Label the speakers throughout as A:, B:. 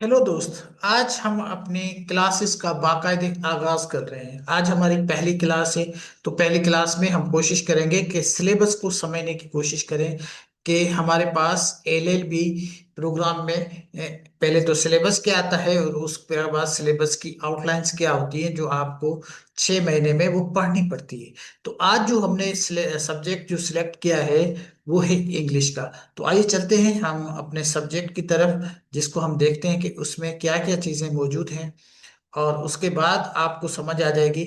A: Hello दोस्त। आज हम अपने क्लासेस का बाकायदे आगाज कर रहे हैं। आज हमारी पहली क्लास है। तो पहली क्लास में हम कोशिश करेंगे कि सिलेबस को समझने की कोशिश करें कि हमारे पास एलएलबी प्रोग्राम में पहले तो सिलेबस क्या आता है और उसके बाद सिलेबस की आउटलाइंस क्या होती है जो आपको 6 महीने में वो पढ़नी पड़ती है। तो आज जो हमने सब्जेक्ट जो सिलेक्ट किया है वो है इंग्लिश का। तो आइए चलते हैं हम अपने सब्जेक्ट की तरफ, जिसको हम देखते हैं कि उसमें क्या क्या चीजें मौजूद हैं। और उसके बाद आपको समझ आ जाएगी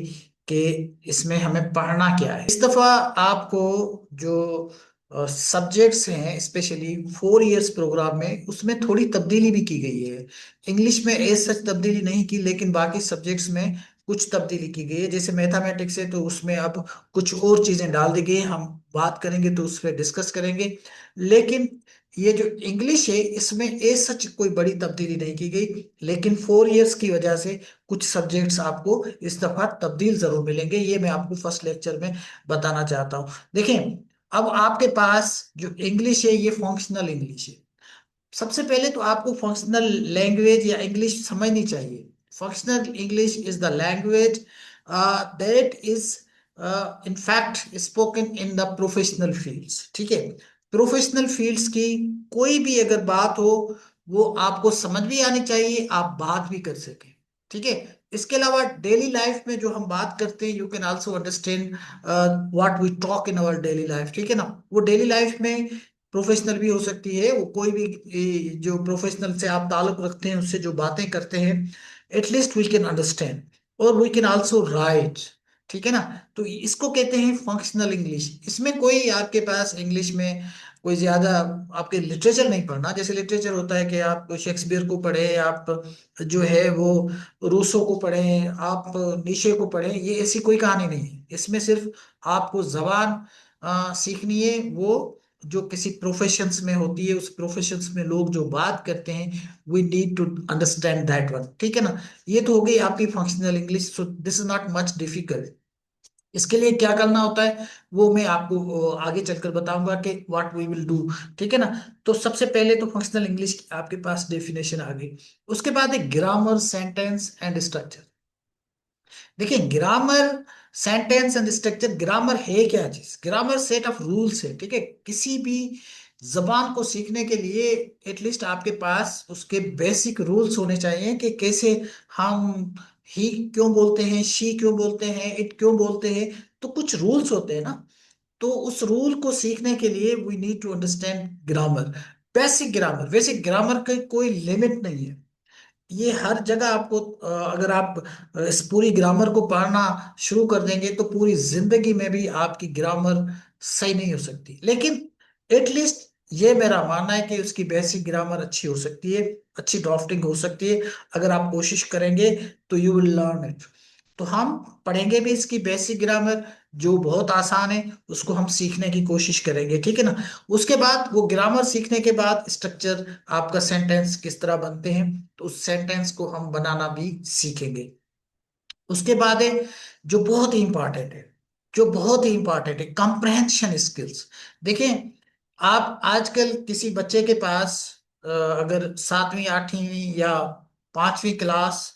A: कि इसमें हमें पढ़ना क्या है। इस दफा आपको जो सब्जेक्ट्स हैं, स्पेशली 4 इयर्स प्रोग्राम में, उसमें थोड़ी तब्दीली भी की गई है। इंग्लिश में एज सच तब्दीली नहीं की, लेकिन बाकी सब्जेक्ट्स में कुछ तब्दीली की गई है। जैसे मैथमेटिक्स है तो उसमें अब कुछ और चीजें डाल दी गई हैं। हम बात करेंगे तो उस पर डिस्कस करेंगे। लेकिन ये जो इंग्लिश है इसमें एज सच कोई बड़ी तब्दीली नहीं की गई, लेकिन 4 इयर्स की वजह से कुछ सब्जेक्ट्स आपको इस दफा तब्दील जरूर मिलेंगे। ये मैं आपको फर्स्ट लेक्चर में बताना चाहता हूँ। देखें, अब आपके पास जो इंग्लिश है ये फंक्शनल इंग्लिश है। सबसे पहले तो आपको फंक्शनल लैंग्वेज या इंग्लिश समझनी चाहिए। Functional English is the language that is in fact spoken in the professional fields. ठीक है, प्रोफेशनल फील्ड्स की कोई भी अगर बात हो वो आपको समझ भी आनी चाहिए, आप बात भी कर सकें। ठीक है, इसके अलावा डेली लाइफ में जो हम बात करते हैं, you can also understand what we talk in our daily life. ठीक है ना, वो डेली लाइफ में प्रोफेशनल भी हो सकती है। वो कोई भी जो प्रोफेशनल से आप ताल्लुक रखते हैं, उससे जो बातें करते हैं, एटलीस्ट वी कैन अंडरस्टैंड और वी कैन आल्सो राइट। ठीक है ना, तो इसको कहते हैं फंक्शनल इंग्लिश। इसमें कोई आपके पास इंग्लिश में कोई ज्यादा आपके लिटरेचर नहीं पढ़ना। जैसे लिटरेचर होता है कि आप शेक्सपियर को पढ़े, आप जो है वो रूसो को पढ़े, आप नीशे को पढ़े, ये ऐसी कोई कहानी नहीं है। इसमें सिर्फ आपको जबान सीखनी है, वो जो किसी प्रोफेशंस में होती है। उस प्रोफेशंस में लोग जो बात करते हैं, we need to understand that one. ठीक है ना, ये तो हो गई आपकी functional English. So this is not much difficult. इसके लिए क्या करना होता है वो मैं आपको आगे चलकर बताऊंगा कि व्हाट वी विल डू। ठीक है ना, तो सबसे पहले तो फंक्शनल इंग्लिश की आपके पास डेफिनेशन आ गई। उसके बाद है ग्रामर, सेंटेंस एंड स्ट्रक्चर। देखिए, grammar, sentence and structure. Grammar है क्या चीज? ग्रामर सेट ऑफ रूल्स है। ठीक है, किसी भी जबान को सीखने के लिए एटलीस्ट आपके पास उसके बेसिक रूल्स होने चाहिए कि कैसे हम ही क्यों बोलते हैं, शी क्यों बोलते हैं, इट क्यों बोलते हैं। तो कुछ रूल्स होते हैं ना। तो उस रूल को सीखने के लिए we need to understand grammar. Basic grammar, वैसे ग्रामर का कोई लिमिट नहीं है। ये हर जगह आपको अगर आप इस पूरी ग्रामर को पढ़ना शुरू कर देंगे तो पूरी जिंदगी में भी आपकी ग्रामर सही नहीं हो सकती। लेकिन एटलीस्ट ये मेरा मानना है कि उसकी बेसिक ग्रामर अच्छी हो सकती है, अच्छी ड्राफ्टिंग हो सकती है। अगर आप कोशिश करेंगे तो यू विल लर्न इट। तो हम पढ़ेंगे भी इसकी बेसिक ग्रामर, जो बहुत आसान है, उसको हम सीखने की कोशिश करेंगे। ठीक है ना, उसके बाद वो ग्रामर सीखने के बाद स्ट्रक्चर, आपका सेंटेंस किस तरह बनते हैं, तो उस सेंटेंस को हम बनाना भी सीखेंगे। उसके बाद है जो बहुत ही इंपॉर्टेंट है, जो बहुत ही इंपॉर्टेंट है, कंप्रहेंशन स्किल्स। देखें, आप आजकल किसी बच्चे के पास अगर 7वीं 8वीं या 5वीं क्लास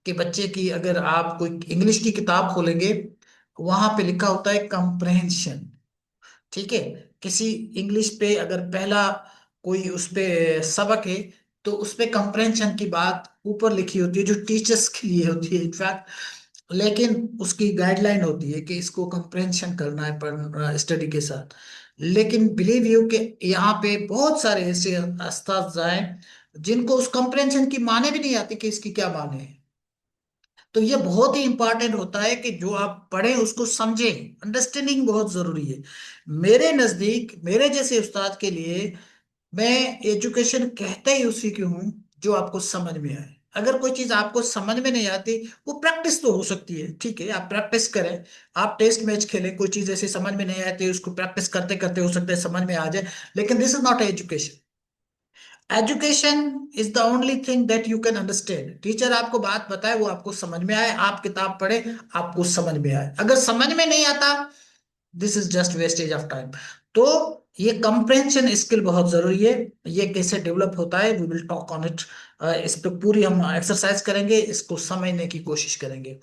A: के बच्चे की अगर आप कोई इंग्लिश की किताब खोलेंगे, वहां पे लिखा होता है कंप्रहेंशन। ठीक है, किसी इंग्लिश पे अगर पहला कोई उस पे सबक है तो उस पे कंप्रहेंशन की बात ऊपर लिखी होती है, जो टीचर्स के लिए होती है इनफैक्ट। लेकिन उसकी गाइडलाइन होती है कि इसको कंप्रहेंशन करना है पढ़ना स्टडी के साथ। लेकिन बिलीव यू कि यहाँ पे बहुत सारे ऐसे अस्ताद हैं जिनको उस कंप्रहेंशन की माने भी नहीं आती कि इसकी क्या माने है। तो ये बहुत ही इंपॉर्टेंट होता है कि जो आप पढ़ें उसको समझें। अंडरस्टैंडिंग बहुत जरूरी है। मेरे नजदीक, मेरे जैसे उस्ताद के लिए, मैं एजुकेशन कहते ही उसी की हूँ जो आपको समझ में आए। अगर कोई चीज आपको समझ में नहीं आती, वो प्रैक्टिस तो हो सकती है। ठीक है, आप प्रैक्टिस करें, आप टेस्ट मैच खेलें, कोई चीज ऐसे समझ में नहीं आती उसको प्रैक्टिस करते करते हो सकता है समझ में आ जाए। लेकिन this is not education. Education is the only thing that you can understand. Teacher आपको बात बताए, वो आपको समझ में आए, आप किताब पढ़े, आपको समझ में आए। अगर समझ में नहीं आता, this is just wastage of time. तो ये कंप्रेंशन स्किल बहुत जरूरी है। ये कैसे डेवलप होता है, we will talk on it इस पे पूरी हम एक्सरसाइज करेंगे, इसको समझने की कोशिश करेंगे।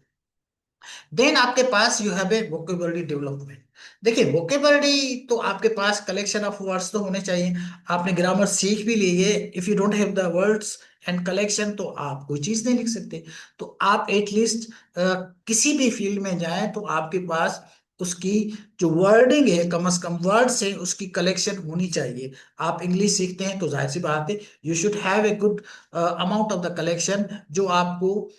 A: देन आपके पास you have a vocabulary development. देखिए वोकेबलरी तो आपके पास कलेक्शन ऑफ वर्ड्स तो होने चाहिए। आपने ग्रामर सीख भी ली है, if you don't have the words and collection तो आप कोई चीज नहीं लिख सकते। तो आप एटलीस्ट किसी भी फील्ड में जाएं तो आपके पास उसकी जो वर्डिंग है, कम से कम वर्ड्स है, उसकी कलेक्शन होनी चाहिए। आप इंग्लिश सीखते हैं तो जाहिर सी बात है you should have a good amount of the collection जो आपको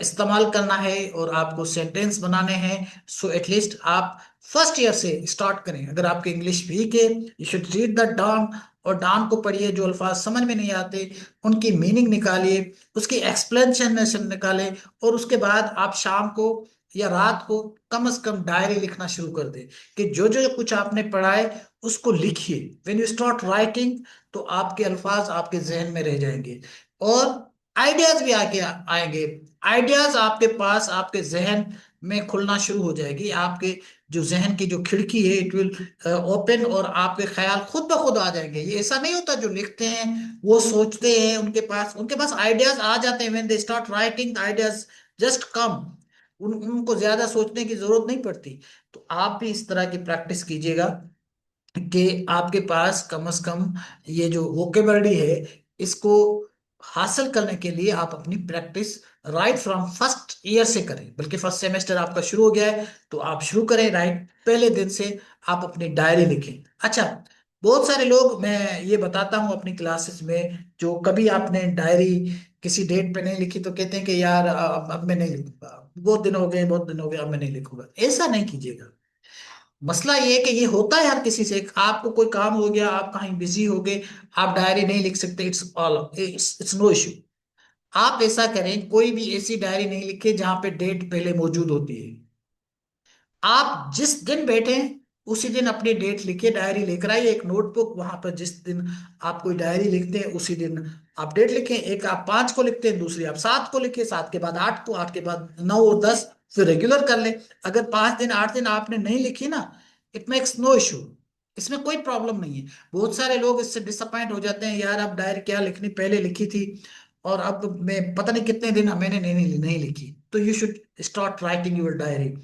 A: इस्तेमाल करना है और आपको सेंटेंस बनाने हैं। सो एटलीस्ट आप फर्स्ट ईयर से स्टार्ट करें। अगर आपके इंग्लिश वीक है, you should read the Dawn, और डॉन को पढ़िए। जो अल्फाज समझ में नहीं आते उनकी मीनिंग निकालिए, उसकी एक्सप्लेनेशन निकालें, और उसके बाद आप शाम को या रात को कम से कम डायरी लिखना शुरू कर दें कि जो जो कुछ आपने पढ़ा है उसको लिखिए। व्हेन यू स्टार्ट राइटिंग तो आपके अल्फाज आपके जहन में रह जाएंगे और आइडियाज भी आके आएंगे। आइडियाज आपके पास आपके जहन में खुलना शुरू हो जाएगी। आपके जो जहन की जो खिड़की है इट विल ओपन, और आपके ख्याल खुद ब खुद आ जाएंगे। ये ऐसा नहीं होता जो लिखते हैं वो सोचते हैं, उनके पास आइडियाज आ जाते हैं। When they start writing ideas just come. उनको ज्यादा सोचने की जरूरत नहीं पड़ती। तो आप भी इस तरह की प्रैक्टिस कीजिएगा कि आपके पास कम से कम ये जो वोकेबलरी है इसको हासिल करने के लिए आप अपनी practice right from first year से करें। बल्कि फर्स्ट सेमेस्टर आपका शुरू हो गया है तो आप शुरू करें राइट पहले दिन से आप अपनी डायरी लिखें। अच्छा, बहुत सारे लोग, मैं ये बताता हूँ अपनी क्लासेस में, जो कभी आपने डायरी किसी डेट पे नहीं लिखी तो कहते हैं कि यार अब मैं नहीं लिखूंगा, बहुत दिन हो गए, अब मैं नहीं लिखूंगा। ऐसा नहीं कीजिएगा। मसला ये है कि ये होता है हर किसी से। आपको कोई काम हो गया, आप कहीं बिजी हो गए, आप डायरी नहीं लिख सकते, इट्स नो इश्यू। आप ऐसा करें, कोई भी ऐसी डायरी नहीं लिखे जहां पे डेट पहले मौजूद होती है। आप जिस दिन बैठे उसी दिन अपनी डेट लिखिए, डायरी लेकर आइए एक नोटबुक, वहां पर जिस दिन आप कोई डायरी लिखते हैं उसी दिन आप डेट लिखें। एक आप 5 को लिखते हैं, दूसरी आप 7 को लिखिए, 7 के बाद 8 को, 8 के बाद 9 और 10, फिर रेगुलर कर ले। अगर 5 दिन 8 दिन आपने नहीं लिखी ना, इट मेक्स नो इशू, इसमें कोई प्रॉब्लम नहीं है। बहुत सारे लोग इससे डिसअपॉइंट हो जाते हैं, यार अब डायरी क्या लिखनी, पहले लिखी थी और अब मैं पता नहीं कितने दिन मैंने नहीं लिखी। तो you should start writing your diary.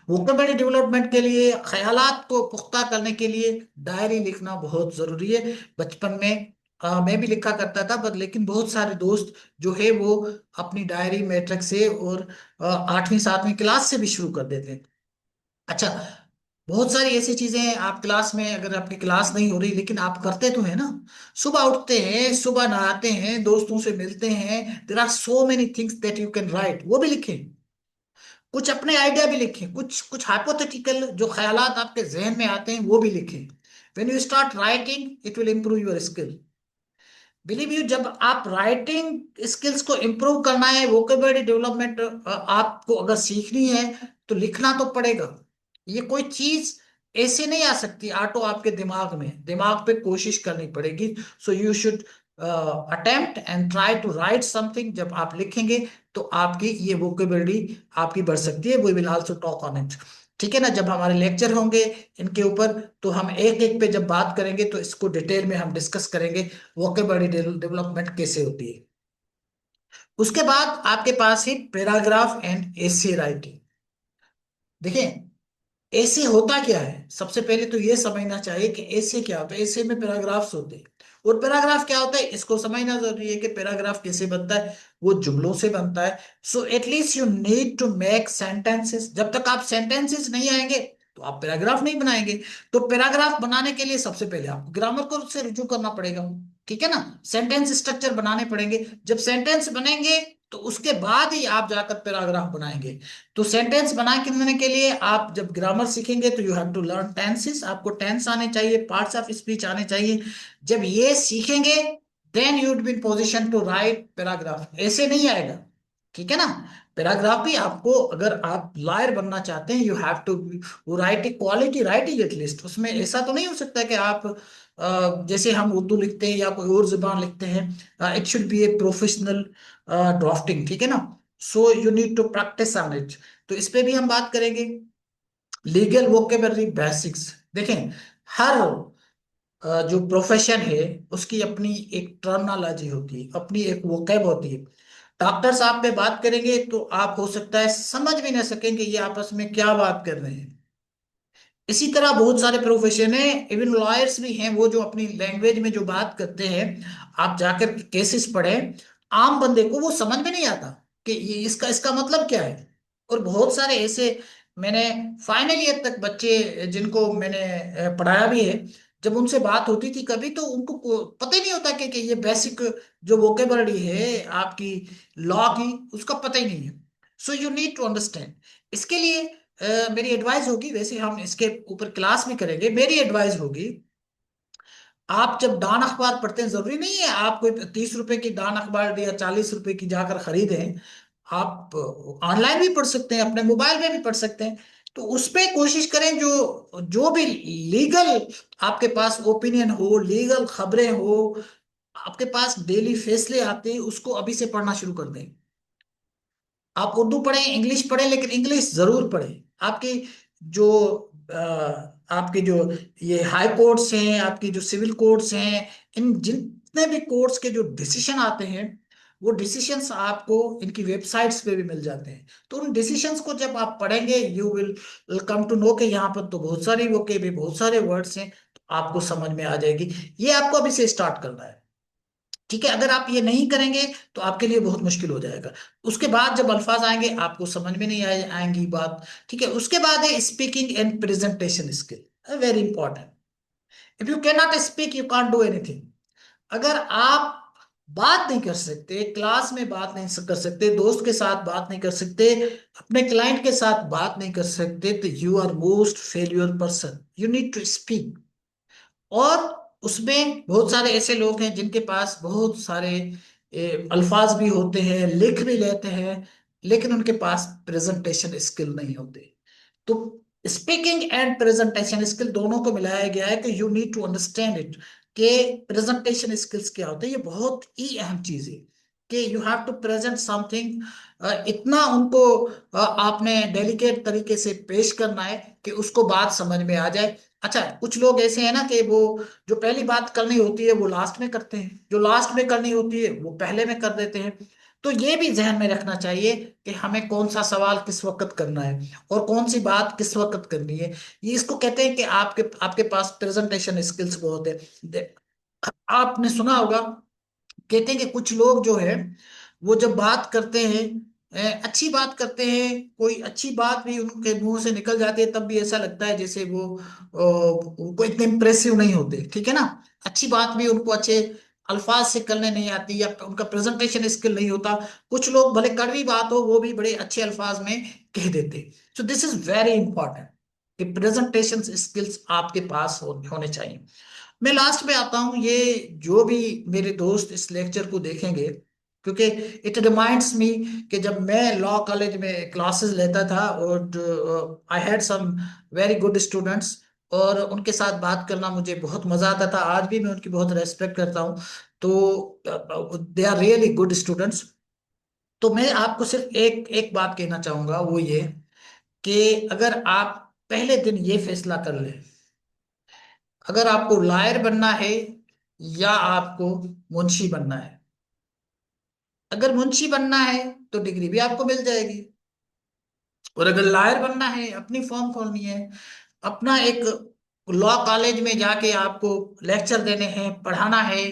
A: Vocabulary development के लिए, ख्यालात को पुख्ता करने के लिए डायरी लिखना बहुत जरूरी है। बचपन में मैं भी लिखा करता था, पर लेकिन बहुत सारे दोस्त जो है वो अपनी डायरी मैट्रिक से और 8वीं 7वीं क्लास से भी शुरू कर देते हैं। अच्छा, बहुत सारी ऐसी चीजें हैं, आप क्लास में, अगर आपकी क्लास नहीं हो रही लेकिन आप करते तो है ना, सुबह उठते हैं, सुबह नहाते हैं, दोस्तों से मिलते हैं, there are so many things that you can write, वो भी लिखें। कुछ अपने आइडिया भी लिखें, कुछ कुछ हाइपोथेटिकल जो ख्यालात आपके जहन में आते हैं वो भी लिखें। When you start writing it will improve your skill. Believe you, जब आप राइटिंग स्किल्स को इंप्रूव करना है, वोकेबलरी डेवलपमेंट आपको अगर सीखनी है तो लिखना तो पड़ेगा। ये कोई चीज ऐसे नहीं आ सकती ऑटो आपके दिमाग में, दिमाग पे कोशिश करनी पड़ेगी। So you should attempt and try to write something. जब आप लिखेंगे तो आपकी ये वोकेबलरी आपकी बढ़ सकती है। We will also talk on it. ठीक है ना, जब हमारे लेक्चर होंगे इनके ऊपर तो हम एक एक पे जब बात करेंगे तो इसको डिटेल में हम डिस्कस करेंगे वोकेबलरी डेवलपमेंट कैसे होती है। उसके बाद आपके पास है पैराग्राफ एंड एसे राइटिंग। देखिए ऐसे होता क्या है, सबसे पहले तो ये समझना चाहिए कि ऐसे क्या होता है। ऐसे में पैराग्राफ्स होते हैं, और पैराग्राफ क्या होता है इसको समझना जरूरी है कि पैराग्राफ कैसे बनता है। वो जुमलों से बनता है। So at least you need to make sentences. जब तक आप सेंटेंसेस नहीं आएंगे तो आप पैराग्राफ नहीं बनाएंगे। तो पैराग्राफ बनाने के लिए सबसे पहले आपको ग्रामर को से रुजू करना पड़ेगा। ठीक है ना, सेंटेंस स्ट्रक्चर बनाने पड़ेंगे। जब सेंटेंस बनेंगे तो उसके बाद ही आप जाकर पैराग्राफ बनाएंगे। तो सेंटेंस बनाने के लिए आप जब ग्रामर सीखेंगे तो you have to learn tenses. आपको टेंस आने चाहिए, पार्ट्स ऑफ स्पीच आने चाहिए। जब ये सीखेंगे then you would be in position to write paragraph. ऐसे नहीं आएगा। ठीक है ना, पैराग्राफ भी आपको, अगर आप लॉयर बनना चाहते हैं, you have to write a quality writing at least. उसमें ऐसा तो नहीं हो सकता कि आप जैसे हम उर्दू लिखते हैं या कोई और जुबान लिखते हैं, it should be a professional drafting. ठीक है ना, so you need to practise on it. तो इस पे भी हम बात करेंगे। Legal vocabulary basics. देखें, हर जो प्रोफेशन है उसकी अपनी एक टर्मिनोलॉजी होती है, अपनी एक वोकैब होती है। डॉक्टर साहब पे बात करेंगे तो आप हो सकता है समझ भी ना सकेंगे ये आपस में क्या बात कर रहे हैं। इसी तरह बहुत सारे प्रोफेशन है, इवन लॉयर्स भी हैं, वो जो अपनी लैंग्वेज में जो बात करते हैं, आप जाकर केसेस पढ़े, आम बंदे को वो समझ में नहीं आता कि ये इसका इसका मतलब क्या है। और बहुत सारे ऐसे, मैंने फाइनल ईयर तक बच्चे जिनको मैंने पढ़ाया भी है, जब उनसे बात होती थी कभी तो उनको पता ही नहीं होता कि ये बेसिक जो वोकेबलरी है आपकी लॉ की, उसका पता ही नहीं है। So you need to understand. इसके लिए मेरी एडवाइस होगी, वैसे हम इसके ऊपर क्लास भी करेंगे, मेरी एडवाइस होगी, आप जब डान अखबार पढ़ते हैं, जरूरी नहीं है आप कोई 30 रुपए की डान अखबार या 40 रुपए की जाकर खरीदें। आप ऑनलाइन भी पढ़ सकते हैं, अपने मोबाइल में भी पढ़ सकते हैं। तो उस पे कोशिश करें जो जो भी लीगल आपके पास ओपिनियन हो, लीगल खबरें हो, आपके पास डेली फैसले आते हैं, उसको अभी से पढ़ना शुरू कर दें। आप उर्दू पढ़ें, इंग्लिश पढ़ें, लेकिन इंग्लिश जरूर पढ़ें। आपकी जो आपके जो ये हाई कोर्ट्स हैं, आपकी जो सिविल कोर्ट्स हैं, इन जितने भी कोर्ट्स के जो डिसीजन आते हैं, वो डिसीशंस आपको इनकी वेबसाइट्स पे भी मिल जाते हैं। तो उन डिसीशंस को जब आप पढ़ेंगे you will come to know कि यहाँ पर तो बहुत सारी वो के भी बहुत सारे वर्ड्स हैं, तो आपको समझ में आ जाएगी। ये आपको अभी से स्टार्ट करना है। ठीक है, अगर आप ये नहीं करेंगे तो आपके लिए बहुत मुश्किल हो जाएगा। उसके बाद जब अल्फाज आएंगे आपको समझ में नहीं आएंगी बात। ठीक है, उसके बाद है speaking and presentation skill, very important. If you can not speak you can't do anything. अगर आप बात नहीं कर सकते, क्लास में बात नहीं कर सकते, दोस्त के साथ बात नहीं कर सकते, अपने क्लाइंट के साथ बात नहीं कर सकते, तो you are most failure person. You need to speak. और उसमें बहुत सारे ऐसे लोग हैं जिनके पास बहुत सारे अल्फाज भी होते हैं, लिख भी लेते हैं, लेकिन उनके पास प्रेजेंटेशन स्किल नहीं होते। तो स्पीकिंग एंड प्रेजेंटेशन स्किल दोनों को मिलाया गया है कि you need to understand it, कि प्रेजेंटेशन स्किल्स क्या होते हैं। ये बहुत ही अहम चीज है कि you have to present something. इतना उनको आपने डेलिकेट तरीके से पेश करना है कि उसको बात समझ में आ जाए। अच्छा, कुछ लोग ऐसे हैं ना कि वो जो पहली बात करनी होती है वो लास्ट में करते हैं, जो लास्ट में करनी होती है वो पहले में कर देते हैं। तो ये भी जहन में रखना चाहिए कि हमें कौन सा सवाल किस वक्त करना है और कौन सी बात किस वक्त करनी है। ये इसको कहते हैं कि आपके आपके पास प्रेजेंटेशन स्किल्स बहुत है। आपने सुना होगा, कहते हैं कि कुछ लोग जो है वो जब बात करते हैं, अच्छी बात करते हैं, कोई अच्छी बात भी उनके मुंह से निकल जाती है, तब भी ऐसा लगता है जैसे वो उनको इतने इम्प्रेसिव नहीं होते। ठीक है ना, अच्छी बात भी उनको अच्छे अल्फाज से करने नहीं आती, या उनका प्रेजेंटेशन स्किल नहीं होता। कुछ लोग भले कड़वी बात हो वो भी बड़े अच्छे अल्फाज में कह देते। सो दिस इज वेरी इंपॉर्टेंट कि प्रेजेंटेशन स्किल्स आपके पास होने चाहिए। मैं लास्ट में आता हूं, ये जो भी मेरे दोस्त इस लेक्चर को देखेंगे, क्योंकि इट रिमाइंड्स मी कि जब मैं लॉ कॉलेज में क्लासेस लेता था और I had some very good students, और उनके साथ बात करना मुझे बहुत मजा आता था। आज भी मैं उनकी बहुत रेस्पेक्ट करता हूँ। तो they are really good students. तो मैं आपको सिर्फ एक एक बात कहना चाहूंगा, वो ये कि अगर आप पहले दिन ये फैसला कर लें, अगर आपको लॉयर बनना है या आपको मुंशी बनना है। अगर मुंशी बनना है तो डिग्री भी आपको मिल जाएगी, और अगर लॉयर बनना है, अपनी फर्म खोलनी है, अपना एक लॉ कॉलेज में जाके आपको लेक्चर देने हैं, पढ़ाना है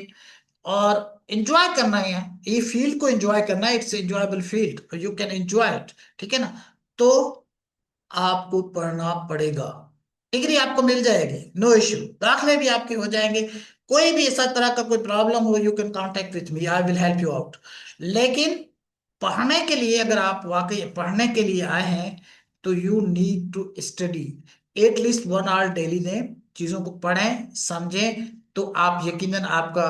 A: और एंजॉय करना है, ये फील्ड को एंजॉय करना है, it's enjoyable field, you can enjoy it. ठीक है ना, तो आपको पढ़ना पड़ेगा। डिग्री आपको मिल जाएगी, नो इश्यू, दाखले भी आपके हो जाएंगे। कोई भी ऐसा तरह का कोई प्रॉब्लम हो you can contact with me, I will help you out. लेकिन पढ़ने के लिए, अगर आप वाकई पढ़ने के लिए आए हैं, तो you need to study at least 1 hour daily दें, चीजों को पढ़ें समझें, तो आप यकीनन आपका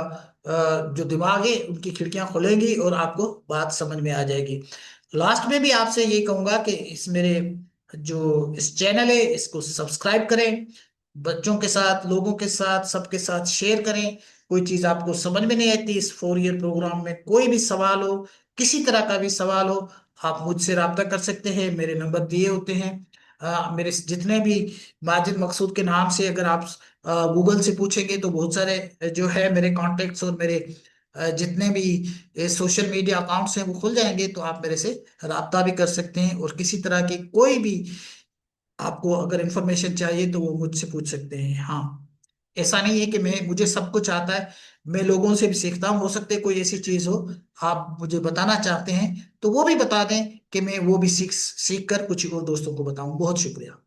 A: जो दिमाग है उनकी खिड़कियां खुलेंगी और आपको बात समझ में आ जाएगी। लास्ट में भी आपसे यही कहूंगा कि इस मेरे जो इस चैनल है इसको सब्सक्राइब करें, बच्चों के साथ, लोगों के साथ, सबके साथ शेयर करें। कोई चीज आपको समझ में नहीं आती इस 4 ईयर प्रोग्राम में, कोई भी सवाल हो, किसी तरह का भी सवाल हो, आप मुझसे रब्ता कर सकते हैं, मेरे नंबर दिए होते हैं। मेरे जितने भी माजिद मकसूद के नाम से अगर आप गूगल से पूछेंगे तो बहुत सारे जो है मेरे कॉन्टेक्ट्स और मेरे जितने भी सोशल मीडिया अकाउंट्स हैं वो खुल जाएंगे, तो आप मेरे से राब्ता भी कर सकते हैं, और किसी तरह की कोई भी आपको अगर इंफॉर्मेशन चाहिए तो वो मुझसे पूछ सकते हैं। हाँ, ऐसा नहीं है कि मैं मुझे सब कुछ आता है, मैं लोगों से भी सीखता हूँ। हो सकता है कोई ऐसी चीज हो आप मुझे बताना चाहते हैं तो वो भी बता दें कि मैं वो भी सीख सीख कर कुछ और दोस्तों को बताऊं। बहुत शुक्रिया।